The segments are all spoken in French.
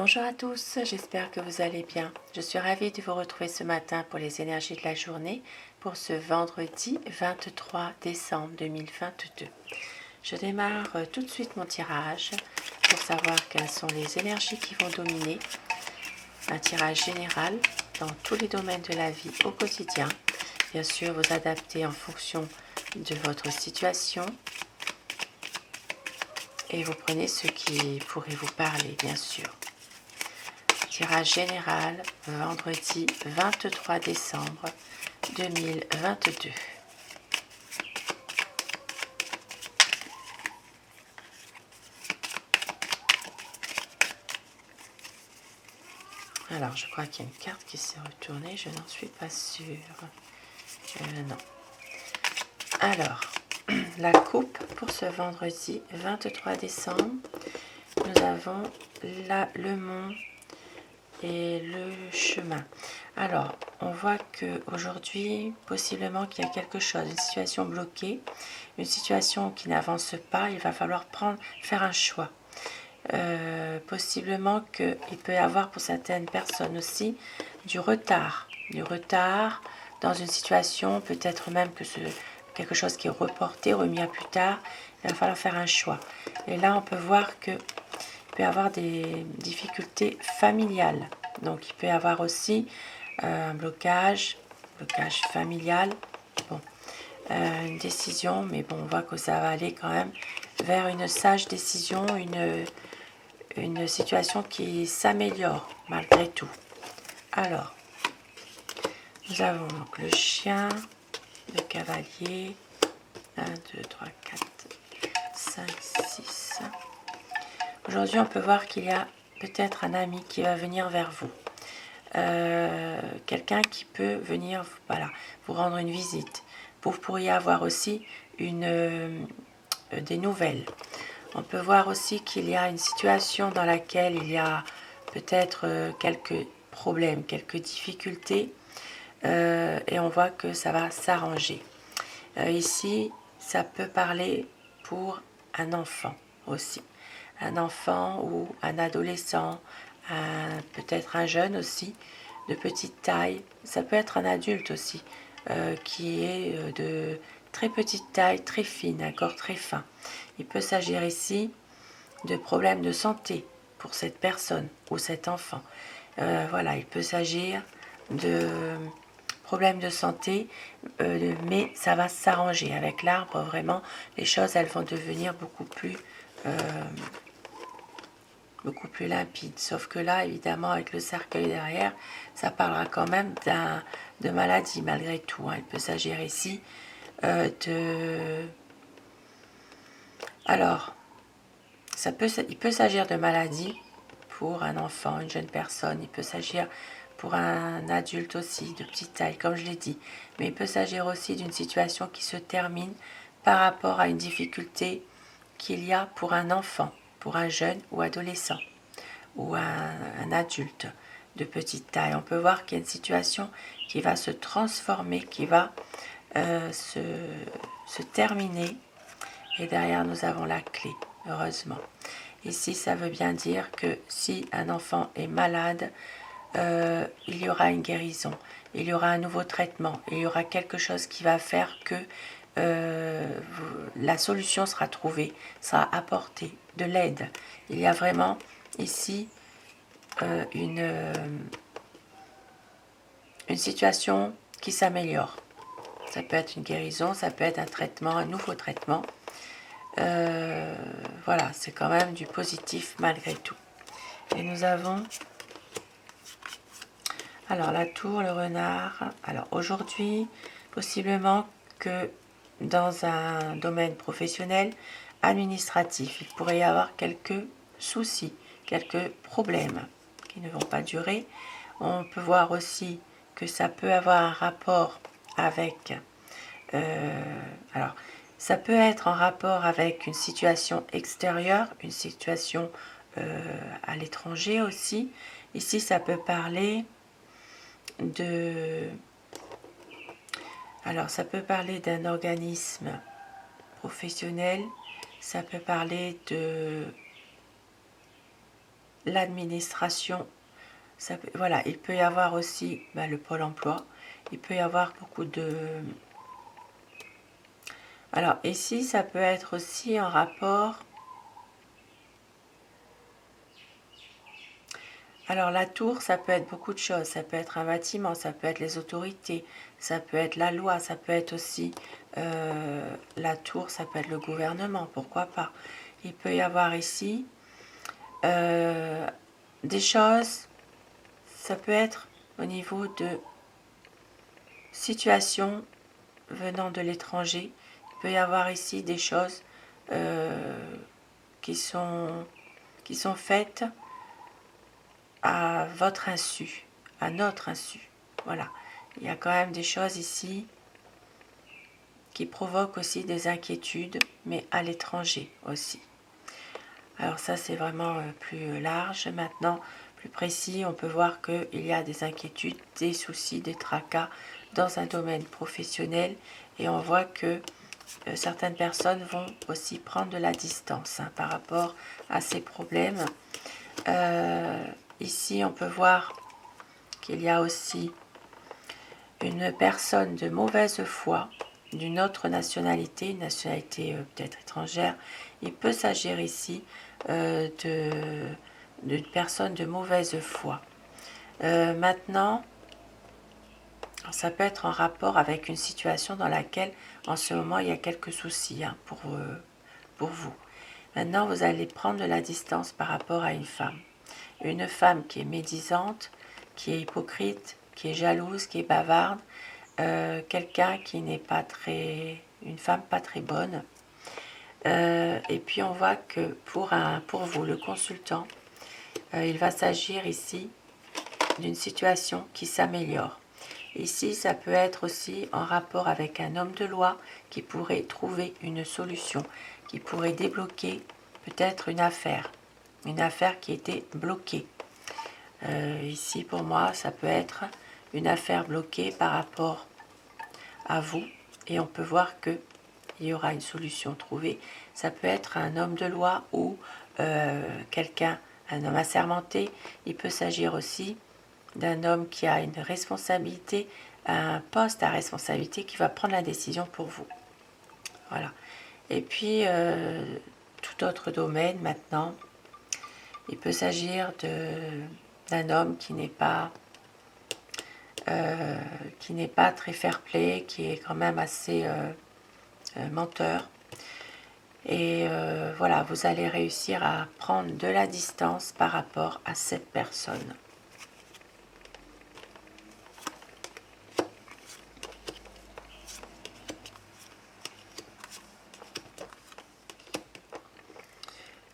Bonjour à tous, j'espère que vous allez bien. Je suis ravie de vous retrouver ce matin pour les énergies de la journée pour ce vendredi 23 décembre 2022. Je démarre tout de suite mon tirage pour savoir quelles sont les énergies qui vont dominer. Un tirage général dans tous les domaines de la vie au quotidien. Bien sûr, vous adaptez en fonction de votre situation et vous prenez ce qui pourrait vous parler, bien sûr. Tirage général, vendredi 23 décembre 2022. Alors, je crois qu'il y a une carte qui s'est retournée, je n'en suis pas sûre. Non. Alors, la coupe pour ce vendredi 23 décembre, nous avons là le mont et le chemin. Alors, on voit qu'aujourd'hui, possiblement qu'il y a quelque chose, une situation bloquée, une situation qui n'avance pas, il va falloir faire un choix. Possiblement qu'il peut y avoir pour certaines personnes aussi du retard dans une situation, peut-être même que quelque chose qui est reporté, remis à plus tard, il va falloir faire un choix. Et là, on peut voir que il peut y avoir des difficultés familiales. Donc, il peut y avoir aussi un blocage familial. Bon, une décision, mais bon, on voit que ça va aller quand même vers une sage décision, une situation qui s'améliore malgré tout. Alors, nous avons donc le chien, le cavalier, 1, 2, 3, 4, 5, 6. Aujourd'hui, on peut voir qu'il y a peut-être un ami qui va venir vers vous. Quelqu'un qui peut venir vous rendre une visite. Vous pourriez avoir aussi des nouvelles. On peut voir aussi qu'il y a une situation dans laquelle il y a peut-être quelques problèmes, quelques difficultés, et on voit que ça va s'arranger. Ici, ça peut parler pour un enfant aussi. Un enfant ou un adolescent, peut-être un jeune aussi, de petite taille. Ça peut être un adulte aussi, qui est de très petite taille, très fine, un corps très fin. Il peut s'agir ici de problèmes de santé pour cette personne ou cet enfant. Voilà, il peut s'agir de problèmes de santé, mais ça va s'arranger. Avec l'arbre, vraiment, les choses, elles vont devenir beaucoup plus limpides. Sauf que là, évidemment, avec le cercueil derrière, ça parlera quand même de maladie, malgré tout. Il peut s'agir ici de... Alors, il peut s'agir de maladie pour un enfant, une jeune personne. Il peut s'agir pour un adulte aussi, de petite taille, comme je l'ai dit. Mais il peut s'agir aussi d'une situation qui se termine par rapport à une difficulté qu'il y a pour un enfant, pour un jeune ou adolescent, ou un adulte de petite taille. On peut voir qu'il y a une situation qui va se transformer, qui va se terminer. Et derrière, nous avons la clé, heureusement. Ici, ça veut bien dire que si un enfant est malade, il y aura une guérison, il y aura un nouveau traitement, il y aura quelque chose qui va faire que la solution sera trouvée, sera apportée, de l'aide. Il y a vraiment ici une situation qui s'améliore. Ça peut être une guérison, ça peut être un traitement, un nouveau traitement. Voilà, c'est quand même du positif malgré tout. Et nous avons alors la tour, le renard. Alors aujourd'hui, possiblement que dans un domaine professionnel, administratif, il pourrait y avoir quelques soucis, quelques problèmes qui ne vont pas durer. On peut voir aussi que ça peut avoir un rapport avec... alors, ça peut être en rapport avec une situation extérieure, une situation à l'étranger aussi. Ici, ça peut parler alors, ça peut parler d'un organisme professionnel, ça peut parler l'administration. Voilà, il peut y avoir aussi le pôle emploi. Il peut y avoir beaucoup de... Alors ici, ça peut être aussi en rapport... Alors la tour, ça peut être beaucoup de choses. Ça peut être un bâtiment, ça peut être les autorités, ça peut être la loi, ça peut être aussi la tour, ça peut être le gouvernement, pourquoi pas. Il peut y avoir ici des choses, ça peut être au niveau de situations venant de l'étranger. Il peut y avoir ici des choses qui sont faites à votre insu, à notre insu. Voilà. Il y a quand même des choses ici qui provoquent aussi des inquiétudes, mais à l'étranger aussi. Alors ça, c'est vraiment plus large. Maintenant, plus précis, on peut voir qu'il y a des inquiétudes, des soucis, des tracas dans un domaine professionnel. Et on voit que certaines personnes vont aussi prendre de la distance par rapport à ces problèmes. Ici, on peut voir qu'il y a aussi une personne de mauvaise foi, d'une autre nationalité, une nationalité peut-être étrangère. Il peut s'agir ici d'une personne de mauvaise foi. Maintenant, ça peut être en rapport avec une situation dans laquelle, en ce moment, il y a quelques soucis pour vous. Maintenant, vous allez prendre de la distance par rapport à une femme. Une femme qui est médisante, qui est hypocrite, qui est jalouse, qui est bavarde, quelqu'un qui n'est pas très... une femme pas très bonne. Et puis on voit que pour vous, le consultant, il va s'agir ici d'une situation qui s'améliore. Ici, ça peut être aussi en rapport avec un homme de loi qui pourrait trouver une solution, qui pourrait débloquer peut-être une affaire qui était bloquée. Ici, pour moi, ça peut être une affaire bloquée par rapport à vous, et on peut voir que il y aura une solution trouvée. Ça peut être un homme de loi ou quelqu'un, un homme assermenté. Il peut s'agir aussi d'un homme qui a une responsabilité, un poste à responsabilité, qui va prendre la décision pour vous. Voilà. Et puis, tout autre domaine maintenant, il peut s'agir d'un homme qui n'est pas très fair-play, qui est quand même assez menteur. Et voilà, vous allez réussir à prendre de la distance par rapport à cette personne.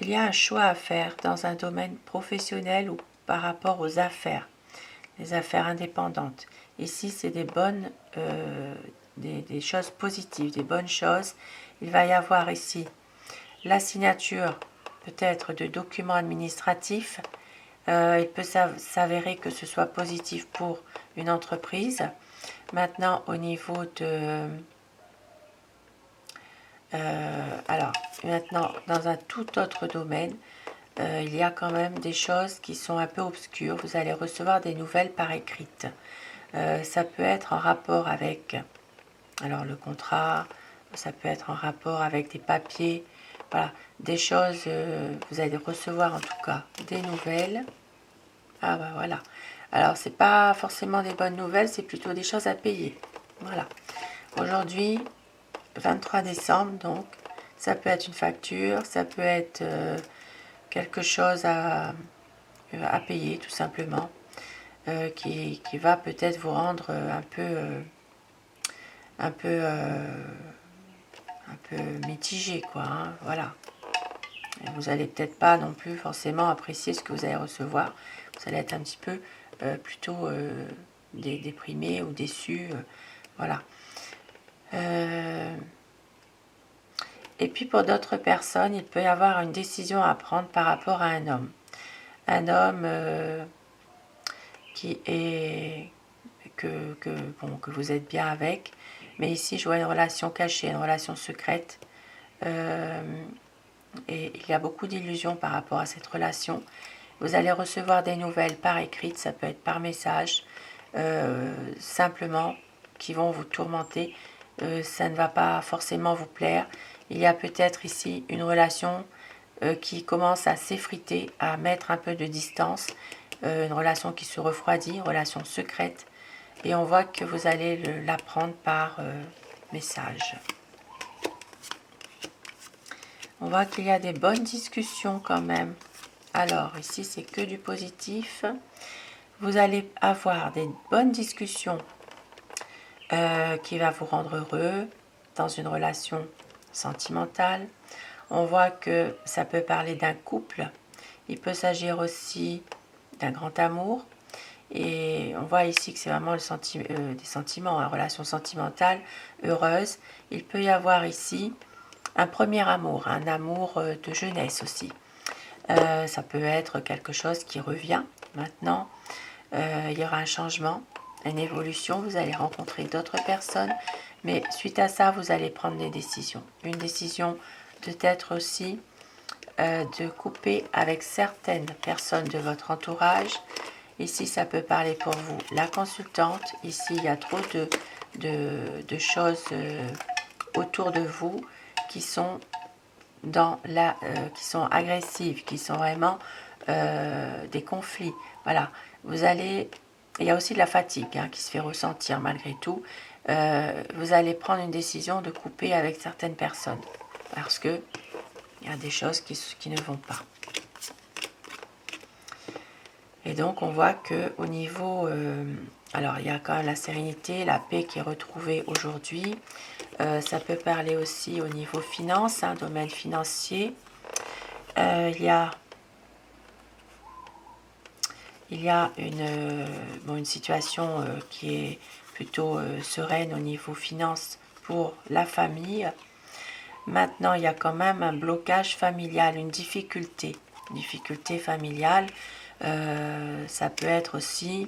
Il y a un choix à faire dans un domaine professionnel ou par rapport aux affaires, les affaires indépendantes. Ici, c'est des bonnes, des choses positives, des bonnes choses. Il va y avoir ici la signature peut-être de documents administratifs. Il peut s'avérer que ce soit positif pour une entreprise. Maintenant, au niveau de... alors, maintenant, dans un tout autre domaine, il y a quand même des choses qui sont un peu obscures. Vous allez recevoir des nouvelles par écrite. Ça peut être en rapport avec alors le contrat, ça peut être en rapport avec des papiers, voilà, des choses, vous allez recevoir en tout cas des nouvelles. Ah bah voilà, alors c'est pas forcément des bonnes nouvelles, c'est plutôt des choses à payer. Voilà, aujourd'hui 23 décembre, donc ça peut être une facture, ça peut être quelque chose à payer tout simplement, qui va peut-être vous rendre un peu mitigé, quoi, hein, voilà. Et vous allez peut-être pas non plus forcément apprécier ce que vous allez recevoir. Vous allez être un petit peu plutôt déprimé ou déçu, voilà. Et puis pour d'autres personnes, il peut y avoir une décision à prendre par rapport à un homme. Un homme qui est bon, que vous êtes bien avec, mais ici je vois une relation cachée, une relation secrète. Et il y a beaucoup d'illusions par rapport à cette relation. Vous allez recevoir des nouvelles par écrit, ça peut être par message, simplement, qui vont vous tourmenter. Ça ne va pas forcément vous plaire. Il y a peut-être ici une relation qui commence à s'effriter, à mettre un peu de distance, une relation qui se refroidit, une relation secrète. Et on voit que vous allez l'apprendre par message. On voit qu'il y a des bonnes discussions quand même. Alors, ici, c'est que du positif. Vous allez avoir des bonnes discussions qui va vous rendre heureux dans une relation sentimentale. On voit que ça peut parler d'un couple. Il peut s'agir aussi d'un grand amour. Et on voit ici que c'est vraiment des sentiments, une relation sentimentale, heureuse. Il peut y avoir ici un premier amour, un amour de jeunesse aussi. Ça peut être quelque chose qui revient maintenant. Il y aura un changement, une évolution. Vous allez rencontrer d'autres personnes. Mais suite à ça, vous allez prendre des décisions. Une décision peut-être aussi de couper avec certaines personnes de votre entourage. Ici, ça peut parler pour vous la consultante. Ici, il y a trop de choses autour de vous qui sont qui sont agressives, qui sont vraiment des conflits. Voilà, vous allez... Il y a aussi de la fatigue qui se fait ressentir malgré tout. Vous allez prendre une décision de couper avec certaines personnes parce que il y a des choses qui ne vont pas. Et donc on voit que au niveau, alors il y a quand même la sérénité, la paix qui est retrouvée aujourd'hui. Ça peut parler aussi au niveau finance, domaine financier. Il y a une situation qui est plutôt sereine au niveau finance pour la famille. Maintenant, il y a quand même un blocage familial, une difficulté familiale. Ça peut être aussi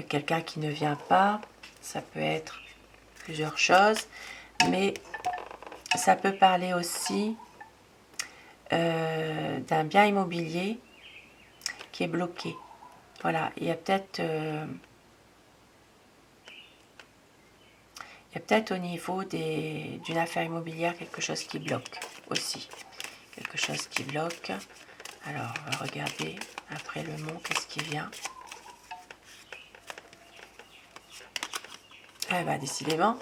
quelqu'un qui ne vient pas, ça peut être plusieurs choses, mais ça peut parler aussi d'un bien immobilier qui est bloqué. Voilà, il y a peut-être au niveau d'une affaire immobilière quelque chose qui bloque aussi. Quelque chose qui bloque. Alors, on va regarder après le mot, qu'est-ce qui vient. Eh bien, décidément,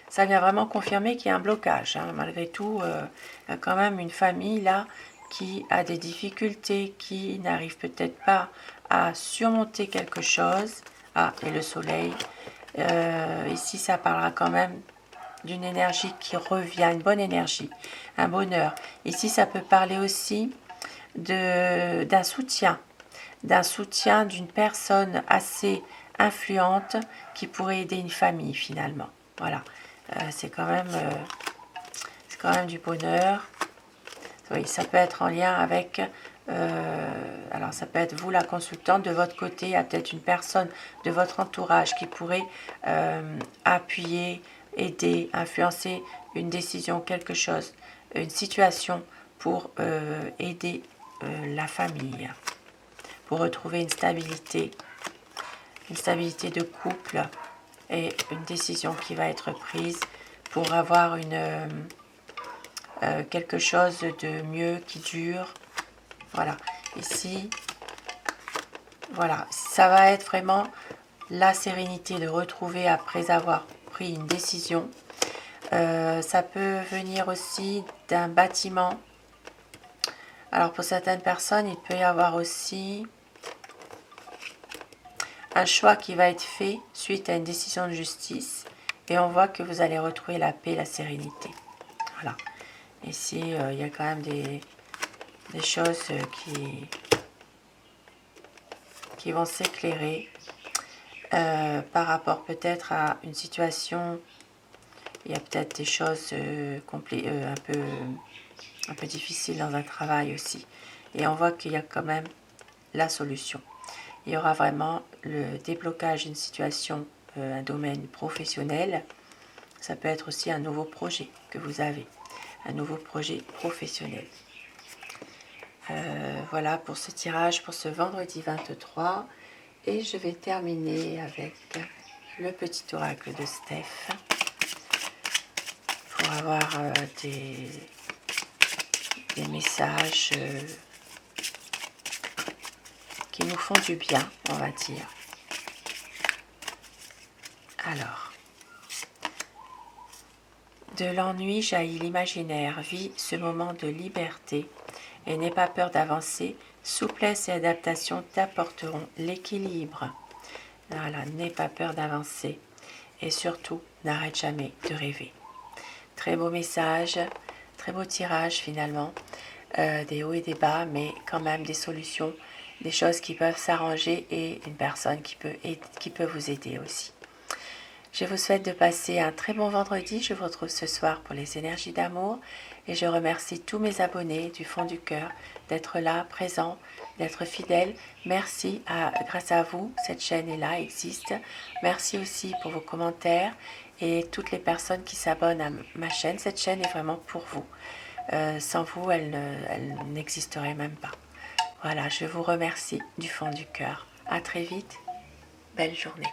ça vient vraiment confirmer qu'il y a un blocage. Malgré tout, il y a quand même une famille là qui a des difficultés, qui n'arrive peut-être pas à surmonter quelque chose. Ah, et le soleil. Ici, ça parlera quand même d'une énergie qui revient, une bonne énergie, un bonheur. Ici, ça peut parler aussi d'un soutien d'une personne assez influente qui pourrait aider une famille finalement. Voilà, c'est quand même du bonheur. Oui, ça peut être en lien avec, alors ça peut être vous la consultante, de votre côté, il y a peut-être une personne de votre entourage qui pourrait appuyer, aider, influencer une décision, quelque chose, une situation pour aider la famille, pour retrouver une stabilité de couple et une décision qui va être prise pour avoir quelque chose de mieux qui dure. Voilà, ici, voilà, ça va être vraiment la sérénité de retrouver après avoir pris une décision. Ça peut venir aussi d'un bâtiment. Alors pour certaines personnes, il peut y avoir aussi un choix qui va être fait suite à une décision de justice. Et on voit que vous allez retrouver la paix, la sérénité. Voilà. Ici, il y a quand même des choses qui vont s'éclairer par rapport peut-être à une situation. Il y a peut-être des choses un peu difficiles dans un travail aussi. Et on voit qu'il y a quand même la solution. Il y aura vraiment le déblocage d'une situation, un domaine professionnel. Ça peut être aussi un nouveau projet que vous avez, un nouveau projet professionnel. Voilà pour ce tirage pour ce vendredi 23. Et je vais terminer avec le petit oracle de Steph pour avoir des messages qui nous font du bien, on va dire. Alors, de l'ennui jaillit l'imaginaire, vis ce moment de liberté et n'aie pas peur d'avancer. Souplesse et adaptation t'apporteront l'équilibre. Voilà, n'aie pas peur d'avancer et surtout, n'arrête jamais de rêver. Très beau message, très beau tirage finalement, des hauts et des bas, mais quand même des solutions, des choses qui peuvent s'arranger et une personne qui peut vous aider aussi. Je vous souhaite de passer un très bon vendredi. Je vous retrouve ce soir pour les énergies d'amour et je remercie tous mes abonnés du fond du cœur d'être là, présents, d'être fidèles. Merci, grâce à vous, cette chaîne est là, existe. Merci aussi pour vos commentaires et toutes les personnes qui s'abonnent à ma chaîne. Cette chaîne est vraiment pour vous. Sans vous, elle n'existerait même pas. Voilà, je vous remercie du fond du cœur. À très vite. Belle journée.